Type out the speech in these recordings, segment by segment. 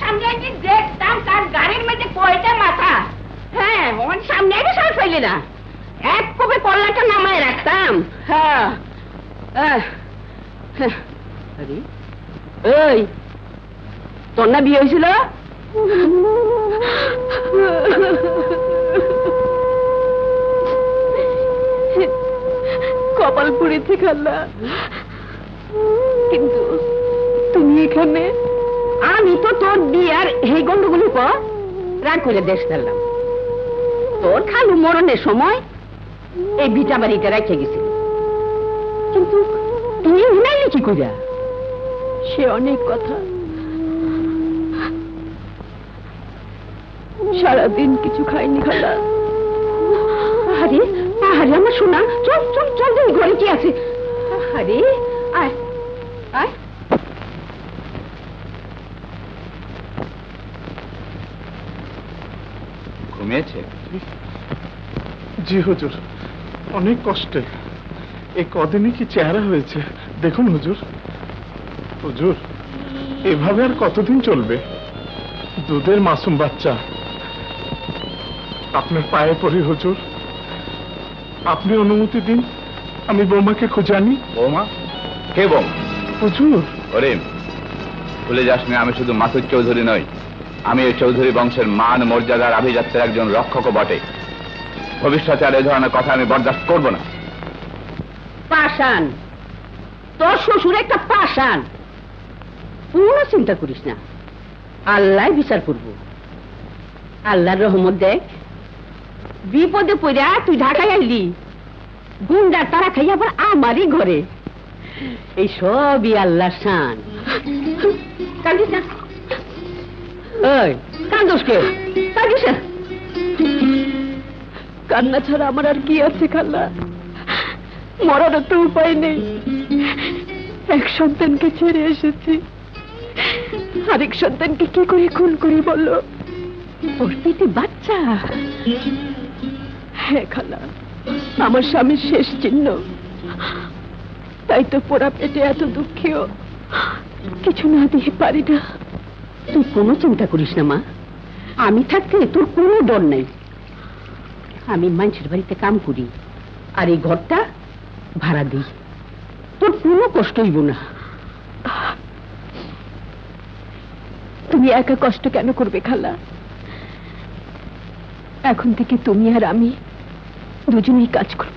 সামনে কি দেখতাম তার গাড়ির মধ্যে কয়টা মাথা। হ্যাঁ ওর সামনে আগে সাহস পাইলি না, এক কোপে কল্লাটা নামায় রাখতাম। হ্যাঁ এই তোর না বিয়ে হয়েছিল? কপাল পুড়েছে খালা, কিন্তু তুমি এখানে। আমি তো তোর বিয়ার এই গন্ডগুলি পর রাগ করে দেশ ফেললাম। তোর খালু মরণের সময় এই ভিটা বাড়িতে রেখে গেছিল, কিন্তু তুই উনাইলি কি কইরা? সে অনেক কথা, সারাদিন কিছু খাইনি খালা। আরে আরে আমার শোনা, চল চল চল তুই ঘরে কি আছে? আরে আয় আয়। ঘুমিয়েছে? জি হুজুর, অনেক কষ্টে। এই কদিনই কি চেহারা হয়েছে দেখুন হুজুর। হুজুর এভাবে আর কতদিন চলবে? দুধের মাসুম বাচ্চা। আপনার পায়ে পড়ি হুজুর, আপনি অনুমতি দিন, আমি বৌমাকে খুঁজে আনি। বৌমা? কে বৌমা? হুজুর। করিম, ভুলে যাস না আমি শুধু মাসুদ চৌধুরী নই, আমি এই চৌধুরী বংশের মান মর্যাদার আভিজাত্যের একজন রক্ষকও বটে। ভবিষ্যতে আর এই ধরনের কথা আমি বরদাস্ত করব না। পাষাণ, তোর শ্বশুর একটা পাষাণ। পুরো চিন্তা করিস না, আল্লাহ বিচার করব। আল্লাহর রহমত দেখ, বিপদে পড়া তুই ঢাকায় আইলি, গুন্ডার তারা খাই আবার আমারই ঘরে। এই সবই আল্লাহর শান। কান্দিস না, ওই কান্দোস কে? কান্দিস না। কান্না ছাড়া আমার আর কি আছে খালা? মরারও তো উপায় নেই। এক সন্তানকে ছেড়ে এসেছি, আরেক সন্তানকে কি করে খুন করি বলো? ওর পেটে বাচ্চা? হ্যাঁ খালা, আমার স্বামীর শেষ চিহ্ন। তাই তো পোড়া পেটে এত দুঃখেও কিছু না দিয়ে পারি না। তুই কোনো চিন্তা করিস না মা, আমি থাকতে তোর কোনো ডর নাই। আমি মানুষের বাড়িতে কাম করি, আর এই ঘরটা ভাড়া দিই, তোর কোনো কষ্ট হইব না। তুমি একা কষ্ট কেন করবে খালা? এখন থেকে তুমি আর আমি দুজনেই কাজ করব।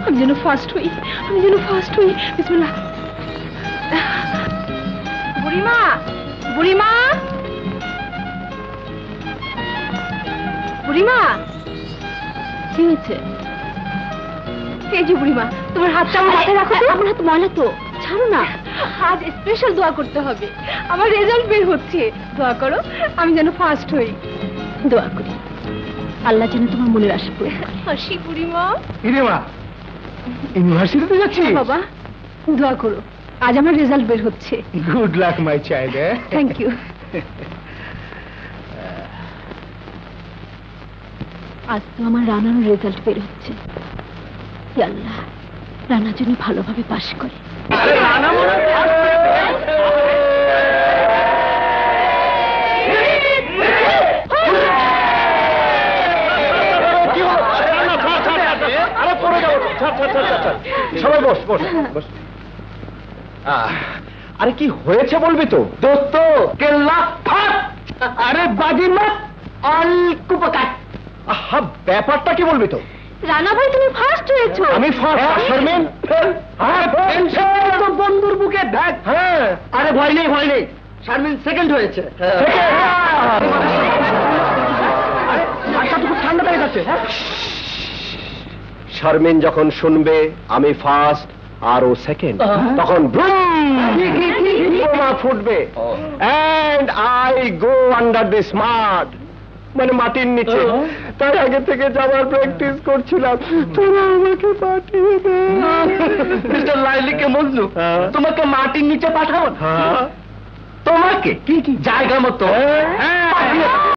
আমি যেন ফার্স্ট হই, আমি যেন ফার্স্ট হই। বিসমিল্লাহ। বুড়িমা, বুড়িমা, বুড়িমা, কি হয়েছে? এই যে বুড়িমা, তোমার হাতটা আমার মাথায় রাখো। আমার হাত ময়লা তো, ছাড়ো না। আজ স্পেশাল দোয়া করতে হবে, আমার রেজাল্ট বের হচ্ছে। দোয়া করো আমি যেন ফার্স্ট হই। দোয়া করি আল্লাহ যেন তোমার মনের আশা পূরণ করে। হাসি বুড়িমা। ইরে মা, ইউনিভার্সিটিতে যাচ্ছি? বাবা দোয়া করো, আজ আমার রেজাল্ট বের হচ্ছে। Good luck my child. Thank you. আজ তো আমার রানার রেজাল্ট বের হচ্ছে। হে আল্লাহ, রানা যেন ভালোভাবে পাশ করে। সবাই বস বস বস। আরে কি হয়েছে বলবি তো? দোস্ত কেল্লা ফাট। আরে বাজিমাত অল কুপকাট। আহা, ব্যাপারটা কি বলবি তো? রানা ভাই তুমি ফার্স্ট হয়েছো। আমি ফার্স্ট, শারমিন ফেল। হ্যাঁ, তো বন্ধুর বুকে দেখ। হ্যাঁ, আরে ভয় নেই, ভয় নেই, শারমিন সেকেন্ড হয়েছে। ঠান্ডা হয়ে যাচ্ছে। শারমিন যখন শুনবে আমি ফার্স্ট আর ও সেকেন্ড, তখন বোমা ফুটবে and I go under the smart, মানে মাটির নিচে। তার আগে থেকে যাওয়ার প্র্যাকটিস করছিলাম। তোরা আমাকে পাঠিয়ে দে। মিস্টার লাইলিকে মজনু, তোমাকে মাটির নিচে পাঠাবো? তোমাকে কি জায়গা মতো